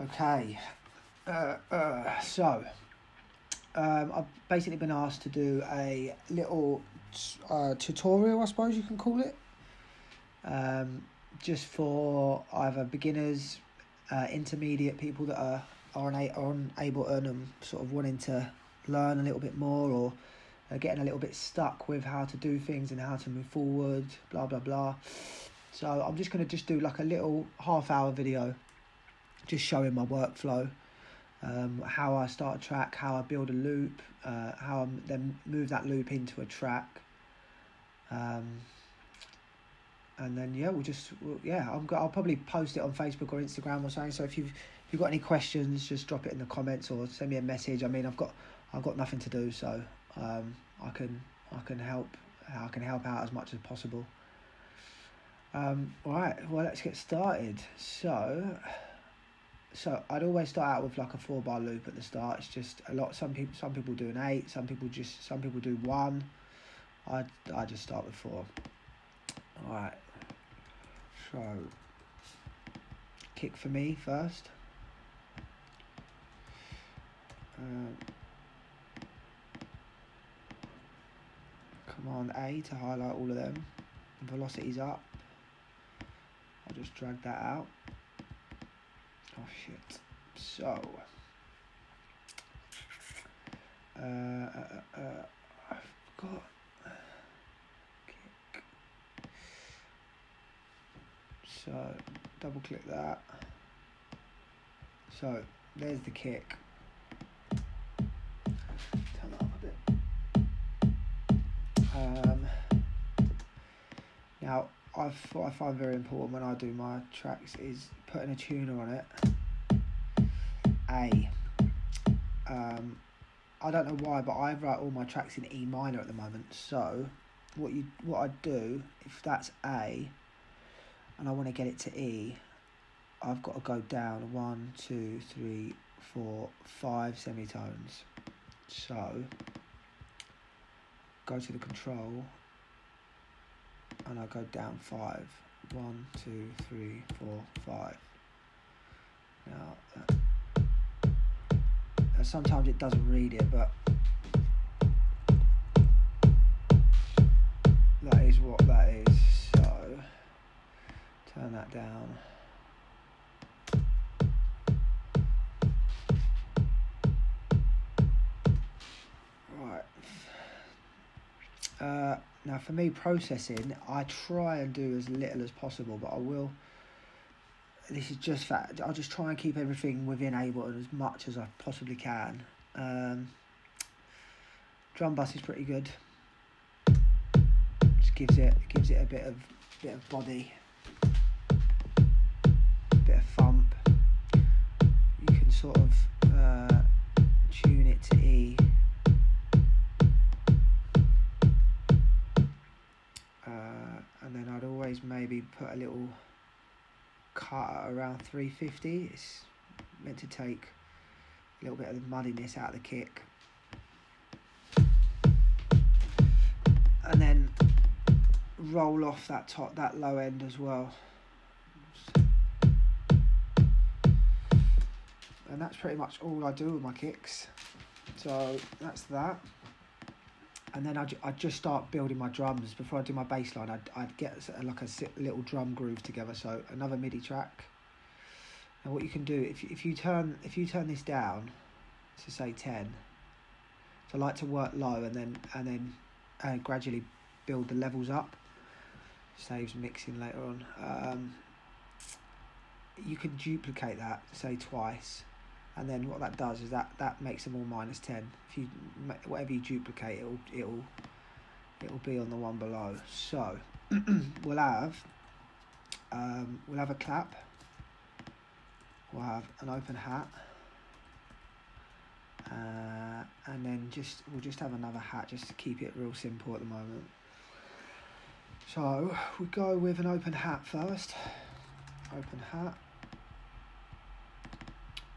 Okay, so I've basically been asked to do a little tutorial, I suppose you can call it, just for either beginners, intermediate people that are on Ableton and sort of wanting to learn a little bit more, or getting a little bit stuck with how to do things and how to move forward, blah blah blah. So I'm just going to do like a little half-hour video just showing my workflow, how I start a track, how I build a loop, how I then move that loop into a track, and then I'll probably post it on Facebook or Instagram or something. So if you've got any questions, just drop it in the comments or send me a message. I mean, I've got nothing to do, so I can help out as much as possible. All right, well, let's get started. So I'd always start out with like a 4-bar loop at the start. It's just a lot. Some people do an 8. Some people do 1. I just start with 4. All right. So kick for me first. Command A to highlight all of them. Velocity's up. I'll just drag that out. Oh shit. So I've got kick. So double click that. So there's the kick. Turn that up a bit. Now what I find very important when I do my tracks is putting a tuner on it. A. I don't know why, but I write all my tracks in E minor at the moment. So what I do, if that's A and I want to get it to E, I've got to go down 1, 2, 3, 4, 5 semitones. So go to the control and I go down 5. 1, 2, 3, 4, 5. Now sometimes it doesn't read it, but that is what that is. So turn that down. Right. Now for me, processing, I try and do as little as possible, but I will. This is just fact. I'll just try and keep everything within Ableton as much as I possibly can. Drum bus is pretty good. Just gives it a bit of body, a bit of thump. You can sort of tune it to E. And then I'd always maybe put a little cut at around 350. It's meant to take a little bit of the muddiness out of the kick, and then roll off that low end as well. And that's pretty much all I do with my kicks. So that's that. And then I'd just start building my drums. Before I do my bass line, I'd get like a little drum groove together. So another MIDI track. And what you can do, if you turn this down to say 10, so I like to work low and then gradually build the levels up. Saves mixing later on. You can duplicate that, say twice. And then what that does is that makes them all -10. If you whatever you duplicate, it'll be on the one below. So we'll have a clap. We'll have an open hat, and then we'll just have another hat just to keep it real simple at the moment. So we go with an open hat first. Open hat.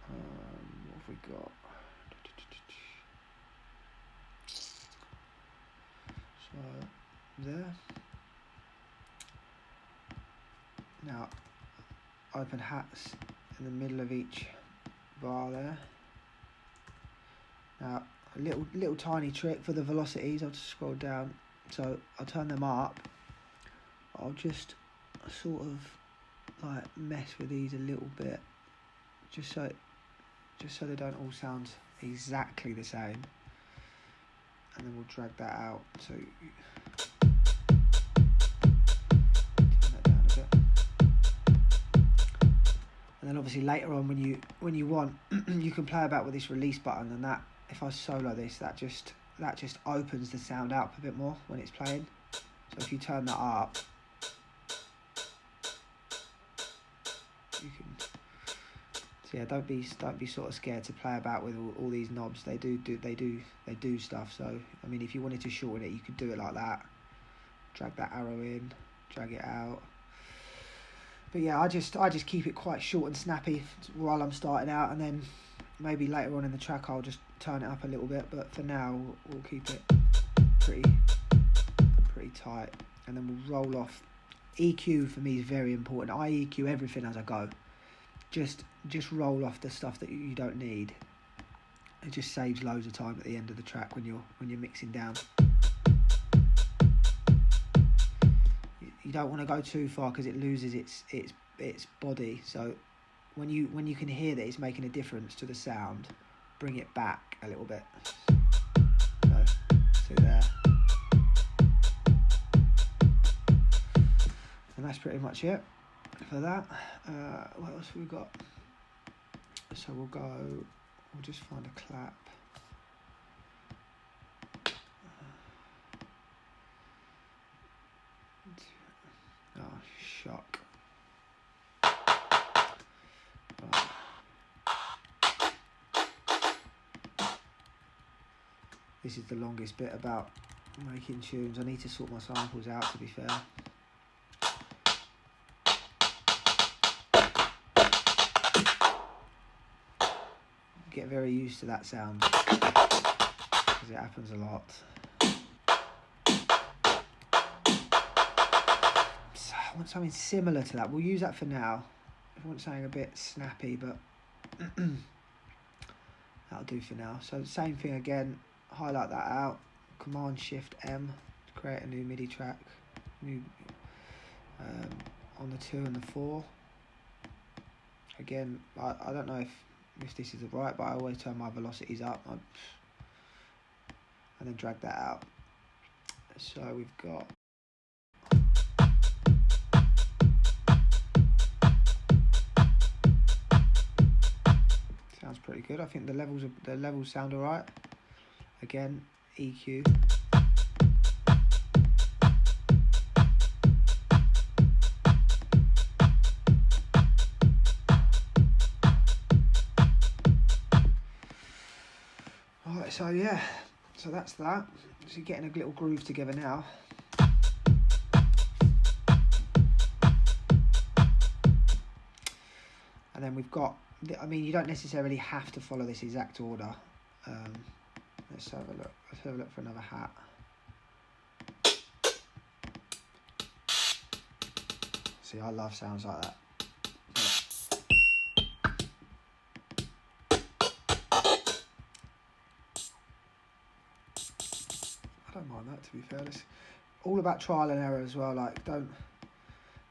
What have we got? So there. Now open hats in the middle of each bar there. Now a little tiny trick for the velocities, I'll just scroll down, so I'll turn them up. I'll just sort of like mess with these a little bit, just so they don't all sound exactly the same, and then we'll drag that out. So turn that down a bit, and then obviously later on when you want, you can play about with this release button, and that, if I solo this, that just opens the sound out a bit more when it's playing. So if you turn that up, you can. So yeah, don't be sort of scared to play about with all these knobs. They do stuff. So I mean, if you wanted to shorten it, you could do it like that. Drag that arrow in, drag it out. But yeah, I just keep it quite short and snappy while I'm starting out, and then maybe later on in the track I'll just turn it up a little bit. But for now, we'll keep it pretty tight, and then we'll roll off. EQ for me is very important. I EQ everything as I go. Just roll off the stuff that you don't need. It just saves loads of time at the end of the track when you're mixing down. You don't want to go too far because it loses its body. So when you can hear that it's making a difference to the sound, bring it back a little bit. So there. And that's pretty much it for that. What else have we got? So we'll just find a clap. Oh, shock. Right. This is the longest bit about making tunes. I need to sort my samples out, to be fair. Get very used to that sound because it happens a lot. So I want something similar to that. We'll use that for now. I want something a bit snappy, but that'll do for now. So same thing again. Highlight that out. Command Shift M to create a new MIDI track. New on the 2 and the 4. Again, I don't know if this is right, but I always turn my velocities up and then drag that out. So we've got sounds pretty good. I think the levels sound alright. Again, EQ. So yeah, so that's that. So getting a little groove together now. And then we've got, I mean, you don't necessarily have to follow this exact order. Let's have a look. Let's have a look for another hat. See, I love sounds like that. I don't mind that, to be fair. It's all about trial and error as well. Like, don't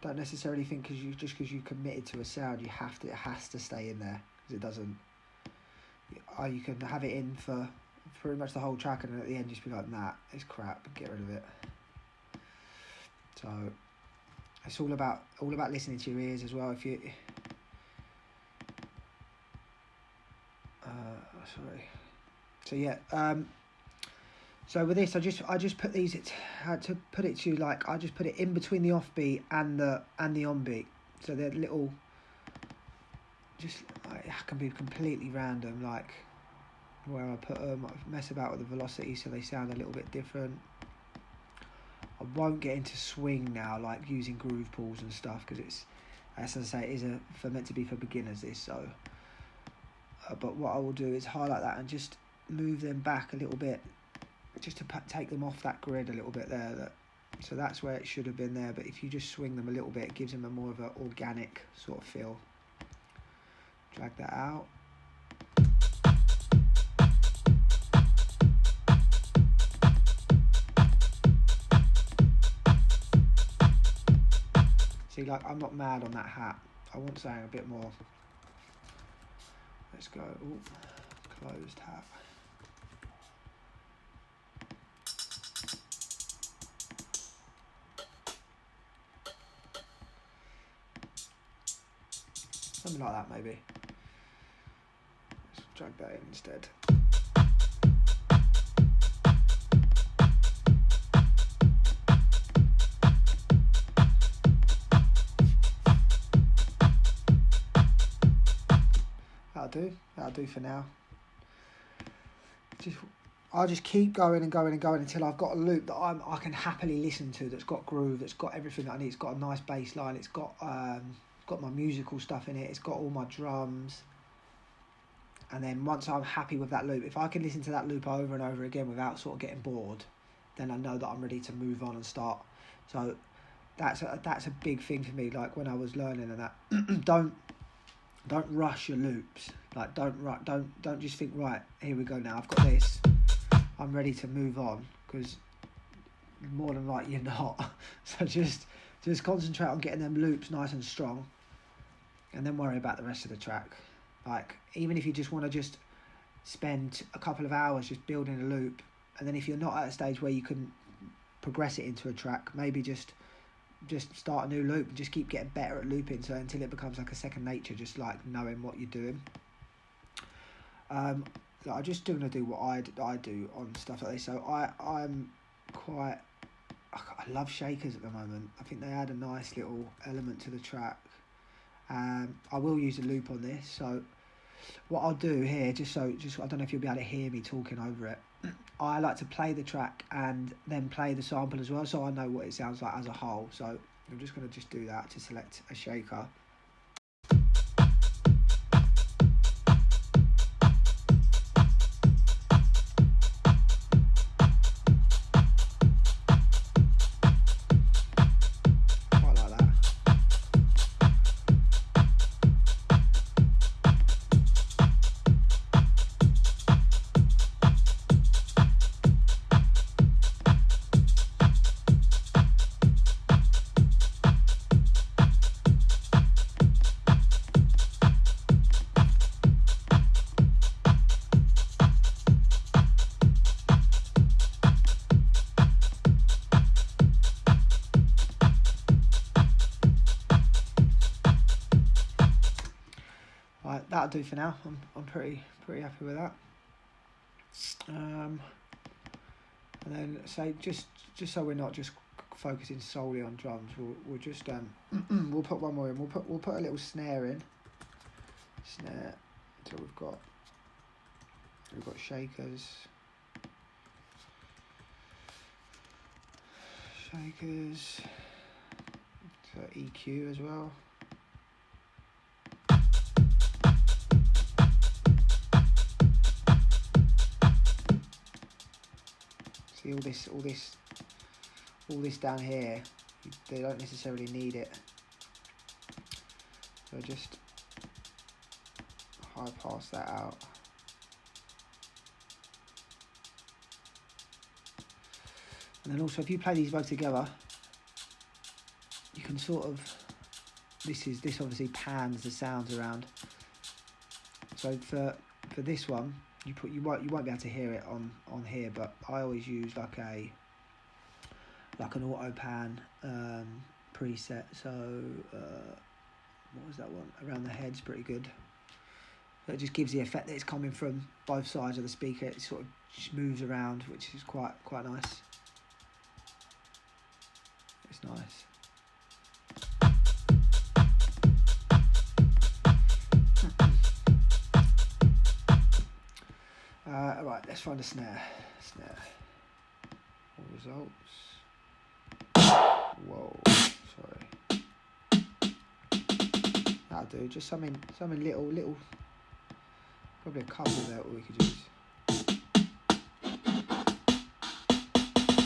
necessarily think because you committed to a sound, it has to stay in there, because it doesn't. You can have it in for pretty much the whole track, and then at the end just be like, nah, it's crap, get rid of it. So it's all about listening to your ears as well. If you sorry. So yeah. So with this, I just put these. Had to put it to like, I just put it in between the offbeat and the onbeat. So they're little. Just like, it can be completely random, like where I put them. I mess about with the velocity so they sound a little bit different. I won't get into swing now, like using groove pools and stuff, because it's, as I say, it is meant to be for beginners. This so. But what I will do is highlight that and just move them back a little bit, just to take them off that grid a little bit there. So that's where it should have been there, but if you just swing them a little bit, it gives them a more of an organic sort of feel. Drag that out. See, like, I'm not mad on that hat. I want something a bit more. Let's go. Ooh, closed hat. Something like that, maybe. Let's drag that in instead. That'll do for now. I'll just keep going and going and going until I've got a loop that I can happily listen to, that's got groove, that's got everything that I need. It's got a nice bass line, it's got my musical stuff in it, it's got all my drums. And then once I'm happy with that loop, if I can listen to that loop over and over again without sort of getting bored, then I know that I'm ready to move on and start. So that's a big thing for me. Like when I was learning and that, don't rush your loops. Like don't just think, right, here we go now, I've got this, I'm ready to move on, because more than likely you're not. So just concentrate on getting them loops nice and strong, and then worry about the rest of the track. Like, even if you just want to just spend a couple of hours just building a loop, and then if you're not at a stage where you can progress it into a track, maybe just start a new loop and just keep getting better at looping, so until it becomes like a second nature, just like knowing what you're doing. I'm just going to do what I do on stuff like this. So I love shakers at the moment. I think they add a nice little element to the track. I will use a loop on this. So what I'll do here, just I don't know if you'll be able to hear me talking over it, I like to play the track and then play the sample as well, so I know what it sounds like as a whole. So I'm just going to do that to select a shaker. That'll do for now. I'm pretty happy with that. And then say just so we're not just focusing solely on drums, we'll just we'll put one more in. We'll put a little snare in. Snare until we've got shakers. So EQ as well. See all this down here, they don't necessarily need it. So just high pass that out. And then also, if you play these both together, you can sort of, this obviously pans the sounds around. So for this one, you won't be able to hear it on here, but I always use like an auto pan preset. So what was that one? Around the head's pretty good. So it just gives the effect that it's coming from both sides of the speaker. It sort of just moves around, which is quite nice. It's nice. Alright, let's find a snare. All results. Whoa, sorry. That'll do. Just something little. Probably a couple there we could use.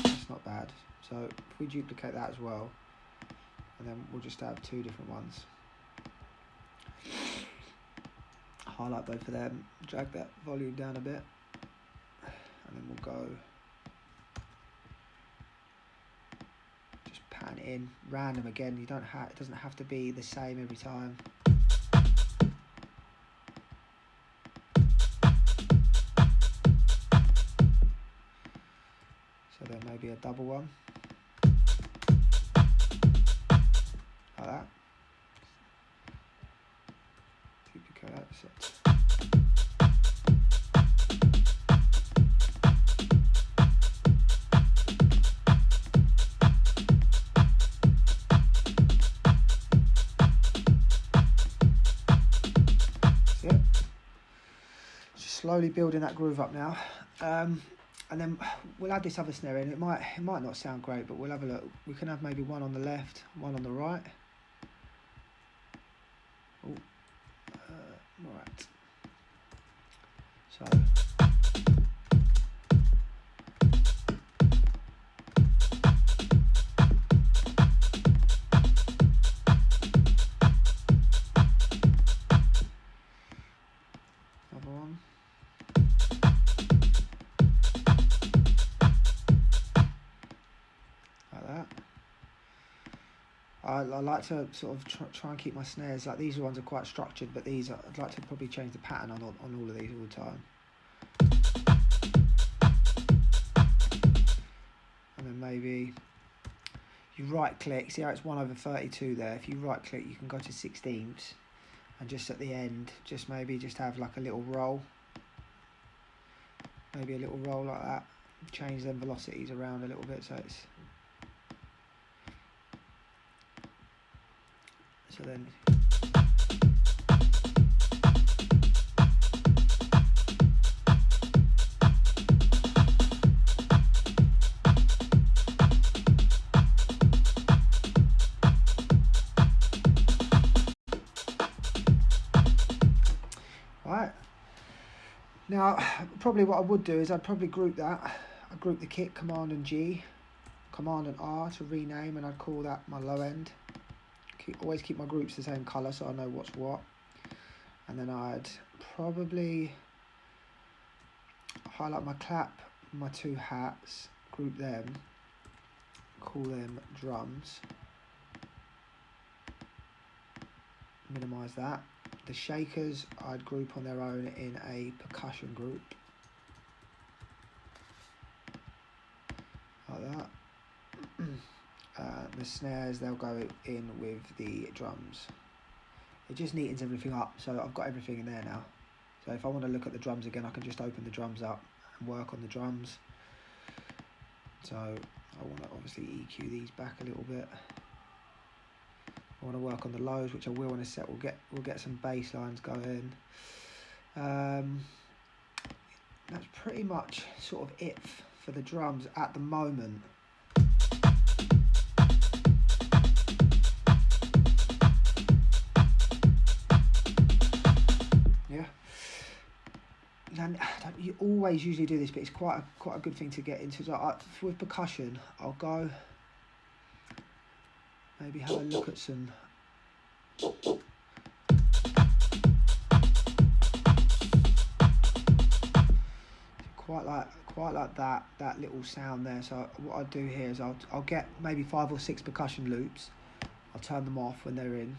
That's not bad. So if we duplicate that as well, and then we'll just have two different ones. Highlight both of them, drag that volume down a bit, and then we'll go just pan it in random again. You don't have, it doesn't have to be the same every time. So then maybe a double one, like that. Duplicate that. So slowly building that groove up now, and then we'll add this other snare in. It might not sound great, but we'll have a look. We can have maybe one on the left, one on the right. Oh, right. So. Another one. I like to sort of try and keep my snares, like these ones are quite structured, but these I'd like to probably change the pattern on all of these all the time. And then maybe you right click, see how it's 1/32 there. If you right click, you can go to 16ths, and just at the end, just have like a little roll, maybe a little roll like that. Change them velocities around a little bit, so it's. So then, right, now probably what I would do is I'd probably group that. I'd group the kick, Command and G, Command and R to rename, and I'd call that my low end. Always keep my groups the same colour so I know what's what. And then I'd probably highlight my clap, my two hats, group them, call them drums. Minimise that. The shakers I'd group on their own in a percussion group. Like that. The snares, they'll go in with the drums. It just neatens everything up, so I've got everything in there now. So if I want to look at the drums again, I can just open the drums up and work on the drums. So I want to obviously EQ these back a little bit. I want to work on the lows, which I will in a set. We'll get some bass lines going. That's pretty much sort of it for the drums at the moment. And you always usually do this, but it's quite a good thing to get into. So with percussion, I'll go maybe have a look at some. Quite like that little sound there. So what I'll do here is I'll get maybe 5 or 6 percussion loops. I'll turn them off when they're in.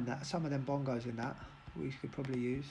That some of them bongos in that we could probably use.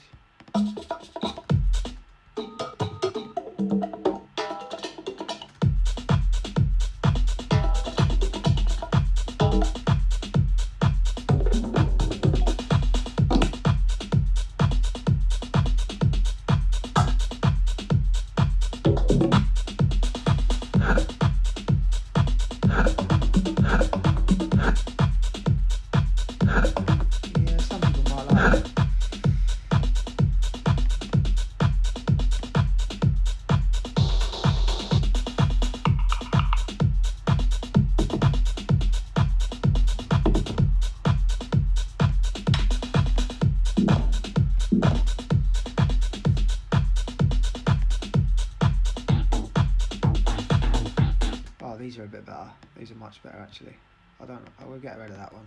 These are much better actually. I will get rid of that one.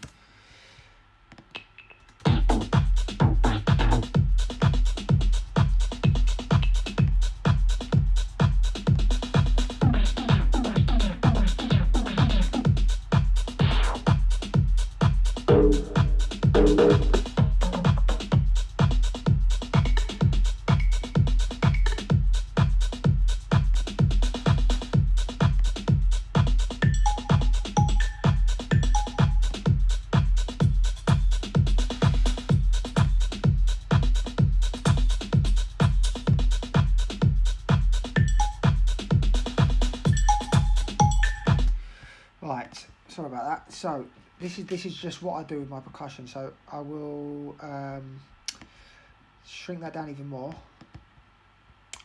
Right, sorry about that. So this is just what I do with my percussion. So I will shrink that down even more.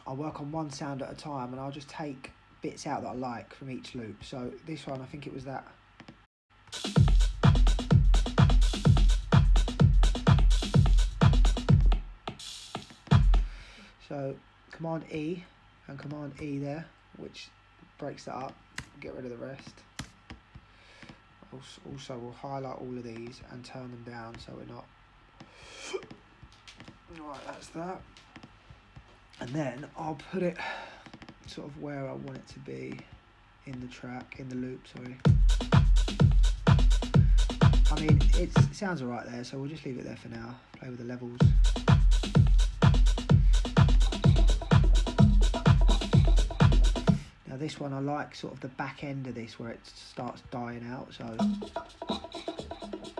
I'll work on one sound at a time, and I'll just take bits out that I like from each loop. So this one, I think it was that. So Command E and Command E there, which breaks that up. Get rid of the rest. Also, we'll highlight all of these and turn them down so we're not. Right, that's that. And then I'll put it sort of where I want it to be in the track, in the loop, sorry. I mean, it sounds alright there, so we'll just leave it there for now. Play with the levels. Now this one, I like sort of the back end of this where it starts dying out, so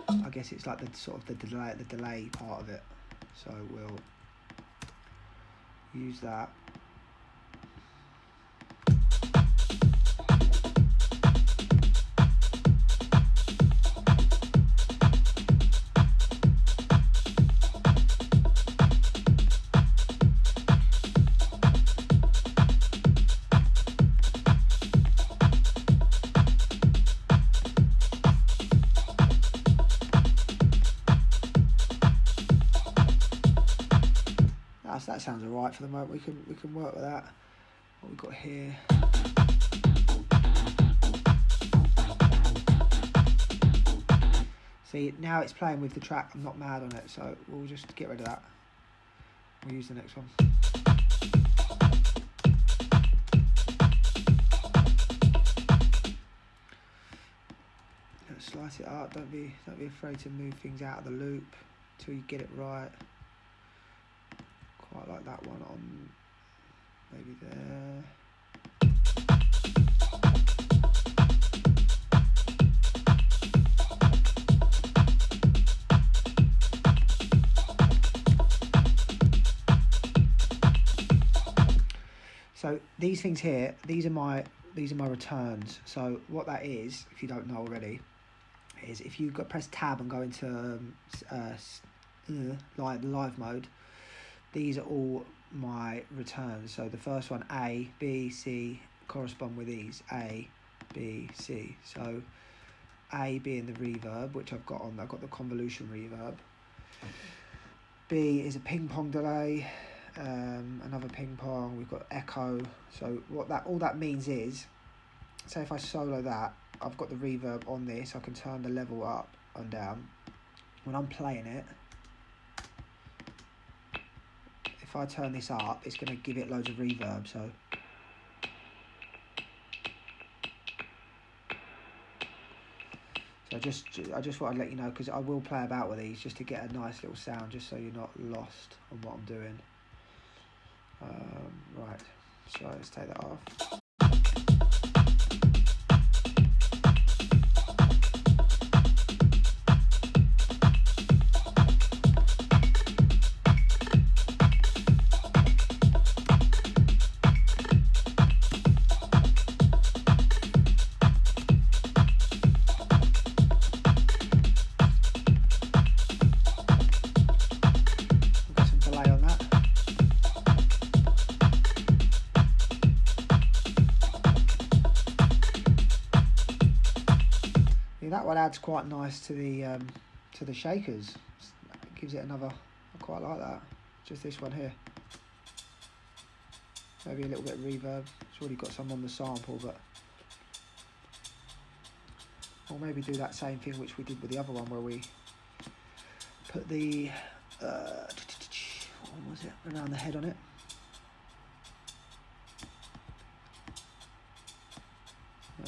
I guess it's like the sort of the delay part of it. So we'll use that. That sounds alright for the moment. We can work with that. What we've got here. See, now it's playing with the track. I'm not mad on it, so we'll just get rid of that. We'll use the next one. Let's slice it up. Don't be afraid to move things out of the loop until you get it right. Quite like that one on maybe there. So these things here, these are my returns. So what that is, if you don't know already, is if you press tab and go into live mode. These are all my returns. So the first one, A, B, C, correspond with these. A, B, C. So A being the reverb, which I've got on. I've got the convolution reverb. B is a ping pong delay. Another ping pong. We've got echo. So all that means is, say if I solo that, I've got the reverb on this. I can turn the level up and down. When I'm playing it, if I turn this up, it's going to give it loads of reverb. So I just thought I'd let you know, because I will play about with these just to get a nice little sound, just so you're not lost on what I'm doing. Right, so let's take that off. That one adds quite nice to the shakers. It gives it another. I quite like that. Just this one here. Maybe a little bit of reverb. It's already got some on the sample, but Or maybe do that same thing which we did with the other one, where we put the what was it, around the head on it.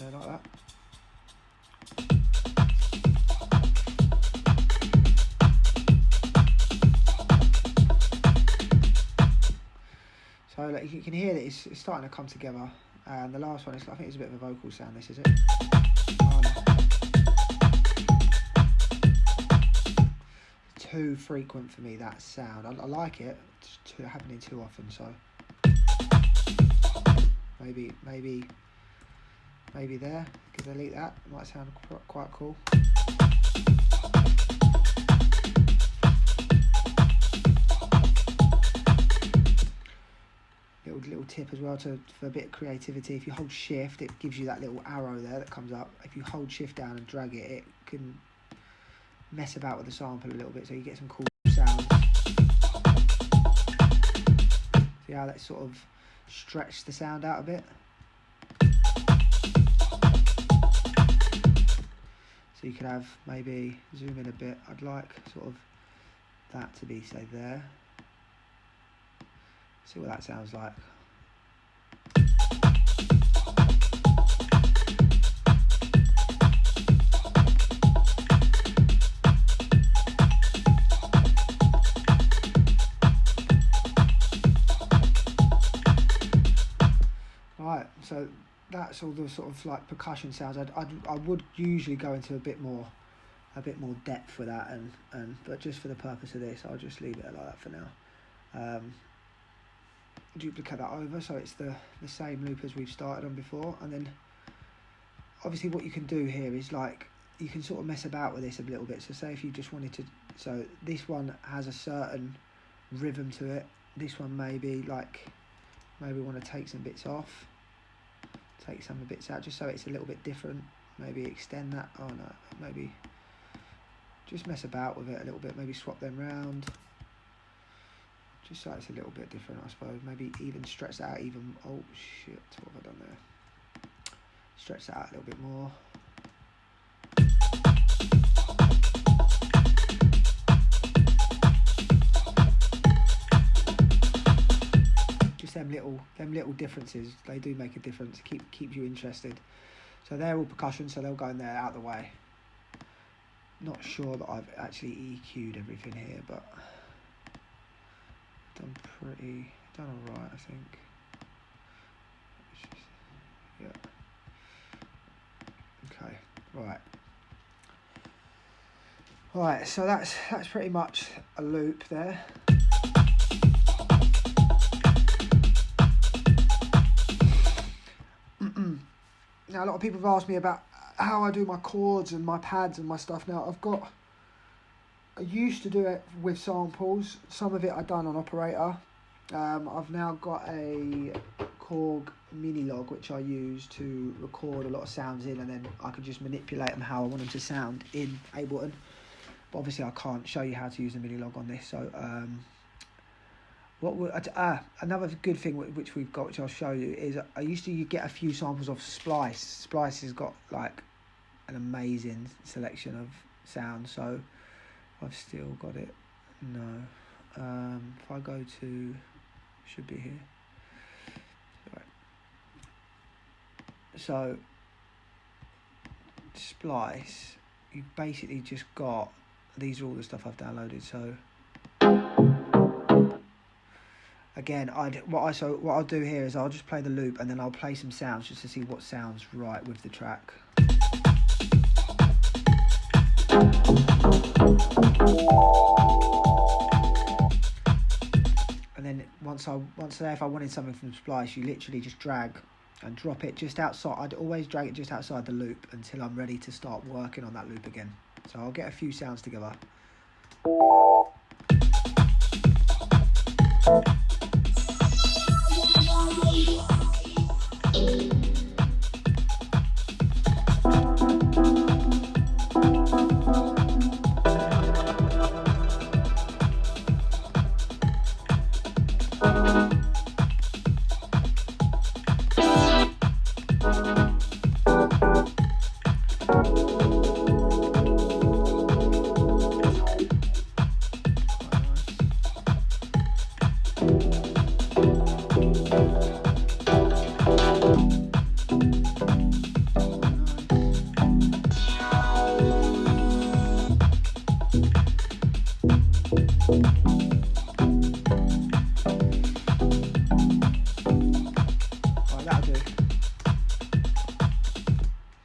Like that. So like, you can hear that it's starting to come together. And the last one is, I think it's a bit of a vocal sound. This is it. Oh, no. Too frequent for me, that sound. I like it. It's happening too often. So maybe there. Could delete that. It might sound quite cool. Little tip as well for a bit of creativity. If you hold shift, it gives you that little arrow there that comes up. If you hold shift down and drag it, it can mess about with the sample a little bit, so you get some cool sounds. See how that sort of stretched the sound out a bit? So you could have, maybe zoom in a bit. I'd like sort of that to be, say, there. See what that sounds like. Right, so that's all the sort of like percussion sounds. I would usually go into a bit more depth with that, but just for the purpose of this, I'll just leave it like that for now. Duplicate that over so it's the same loop as we've started on before, and then obviously what you can do here is like you can sort of mess about with this a little bit. So say if you just wanted to, so this one has a certain rhythm to it, this one maybe want to take some bits off, take some bits out just so it's a little bit different, maybe extend that, oh no, maybe just mess about with it a little bit, maybe swap them round. Just so it's a little bit different, I suppose. Maybe even stretch that out even... Oh, shit. What have I done there? Stretch that out a little bit more. Just them little differences. They do make a difference. Keeps you interested. So they're all percussion, so they'll go in there out of the way. Not sure that I've actually EQ'd everything here, but... done alright, I think. Yeah. Okay, right. Right, so that's pretty much a loop there. Now a lot of people have asked me about how I do my chords and my pads and my stuff. Now I used to do it with samples. Some of it I've done on operator. I've now got a Chord mini log which I use to record a lot of sounds in, and then I can just manipulate them how I want them to sound in Ableton. But obviously I can't show you how to use the mini log on this. So another good thing which we've got, which I'll show you, is I used to get a few samples of Splice. Splice has got like an amazing selection of sounds. So I've still got it. No. If I go to, should be here. Right. So Splice, you've basically just got, these are all the stuff I've downloaded. So again, what I'll do here is I'll just play the loop and then I'll play some sounds just to see what sounds right with the track. And then once there, if I wanted something from Splice, you literally just drag and drop it just outside. I'd always drag it just outside the loop until I'm ready to start working on that loop again. So I'll get a few sounds together. Right, that'll do.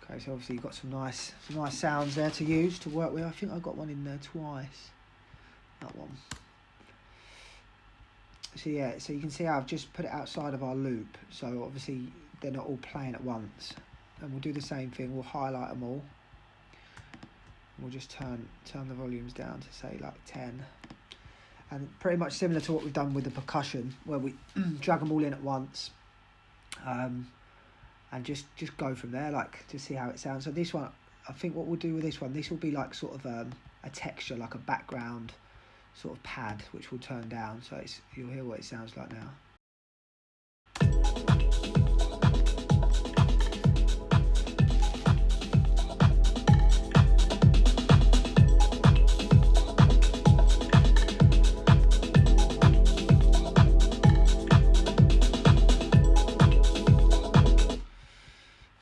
Okay, so obviously you've got some nice sounds there to use, to work with. I think I got one in there twice. That one. So yeah, so you can see how I've just put it outside of our loop, so obviously they're not all playing at once. And we'll do the same thing, we'll highlight them all. We'll just turn the volumes down to say like 10. And pretty much similar to what we've done with the percussion, where we drag them all in at once. And just go from there, like, to see how it sounds. So this one, I think what we'll do with this one, this will be like sort of a texture, like a background sort of pad, which we'll turn down, so you'll hear what it sounds like now.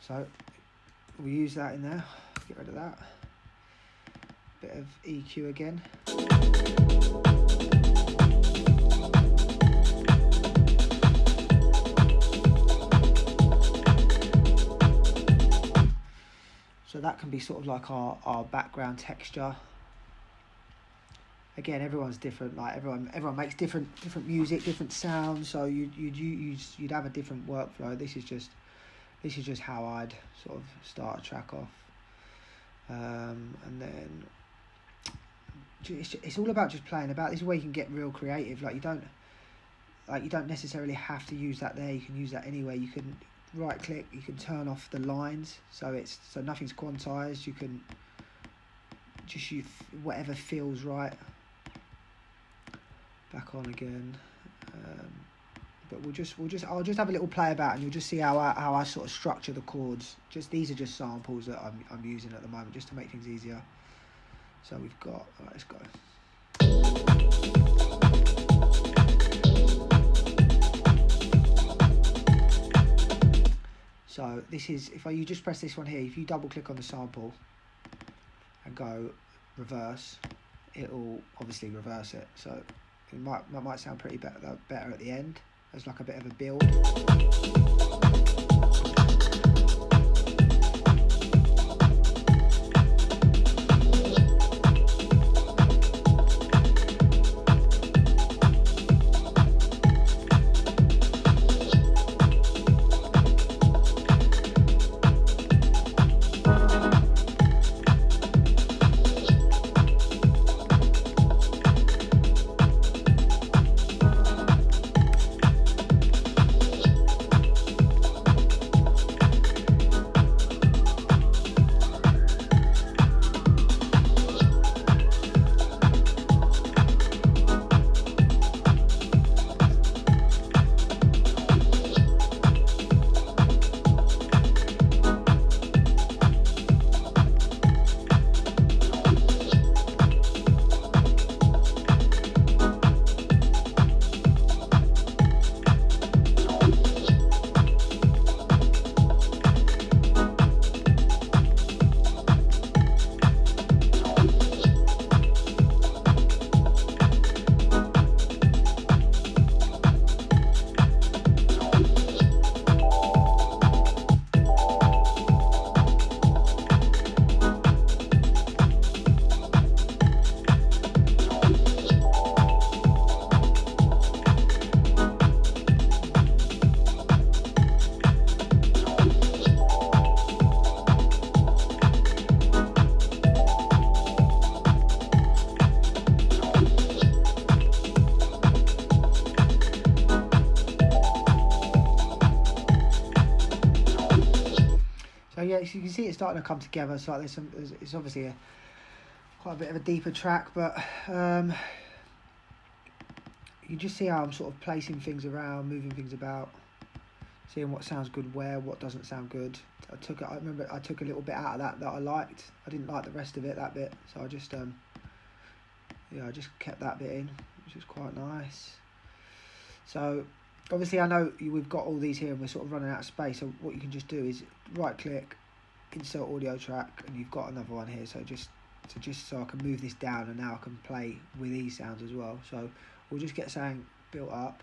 So we'll use that in there, get rid of that. Bit of EQ again. So that can be sort of like our background texture. Again, everyone's different. Like everyone makes different music, different sounds. So you'd have a different workflow. This is just how I'd sort of start a track off. And then it's all about just playing about. This is where you can get real creative. Like you don't necessarily have to use that there. You can use that anywhere. You can right click. You can turn off the lines, so nothing's quantized. You can just use whatever feels right. Back on again. But I'll just have a little play about, and you'll just see how I sort of structure the chords. These are just samples that I'm using at the moment, just to make things easier. So we've got, right, let's go. So this is, you just press this one here, if you double click on the sample and go reverse, it'll obviously reverse it. So it might sound pretty better at the end. There's like a bit of a build. So yeah, so you can see it's starting to come together. So like it's obviously quite a bit of a deeper track, but you just see how I'm sort of placing things around, moving things about, seeing what sounds good where, what doesn't sound good. I remember I took a little bit out of that I liked. I didn't like the rest of it, that bit, so I just I just kept that bit in, which is quite nice. So obviously I know we've got all these here and we're sort of running out of space, so what you can just do is right click, insert audio track, and you've got another one here, so just So just so I can move this down, and now I can play with these sounds as well. So we'll just get something built up.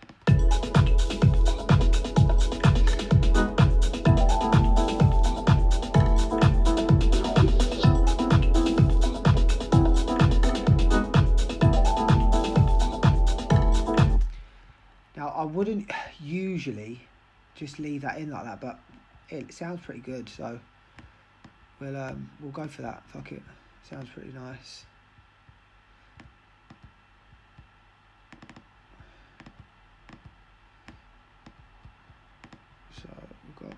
Now I wouldn't usually just leave that in like that, but it sounds pretty good, so we'll go for that. Fuck it, sounds pretty nice. So we've got.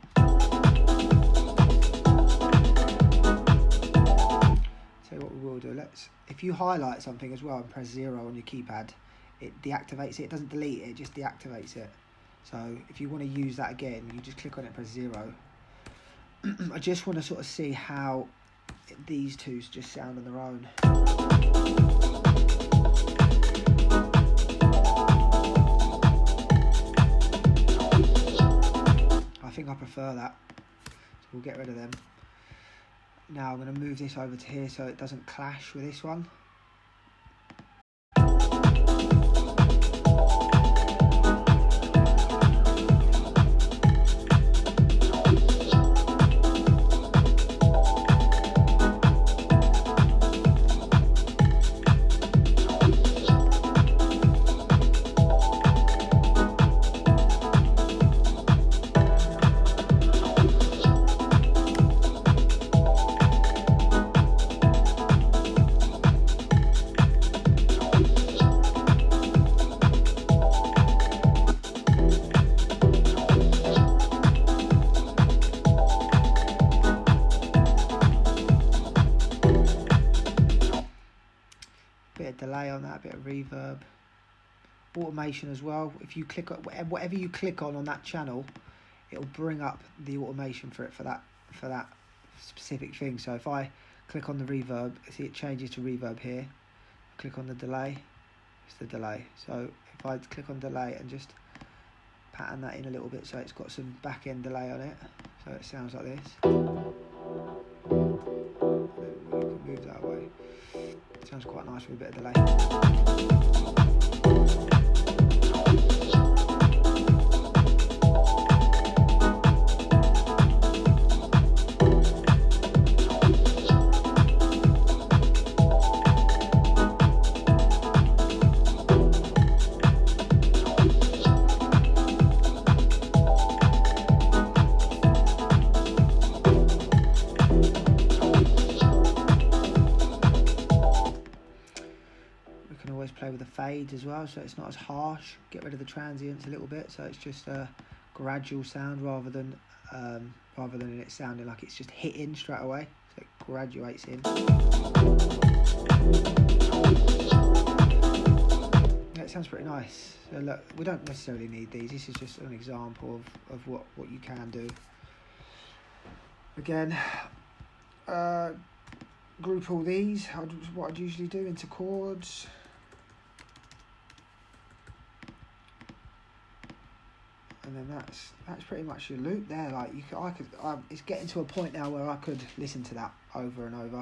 So what we will do, if you highlight something as well and press 0 on your keypad, it deactivates it. It doesn't delete it, it just deactivates it. So if you want to use that again, you just click on it and press 0. I just want to sort of see how these two just sound on their own. I think I prefer that, so we'll get rid of them. Now I'm going to move this over to here so it doesn't clash with this one. Bit of delay on that, a bit of reverb, automation as well. If you click on whatever you click on that channel, it'll bring up the automation for that specific thing. So if I click on the reverb, see it changes to reverb here. Click on the delay, it's the delay. So if I click on delay and just pattern that in a little bit so it's got some back end delay on it, so it sounds like this. We can move that away. Sounds quite nice with a bit of delay. Play with the fades as well, so it's not as harsh. Get rid of the transients a little bit, so it's just a gradual sound rather than it sounding like it's just hitting straight away. So it graduates in. Yeah, it sounds pretty nice. So look, we don't necessarily need these. This is just an example of what you can do. Again, group all these. What I'd usually do into chords. And then that's pretty much your loop there. Like it's getting to a point now where I could listen to that over and over.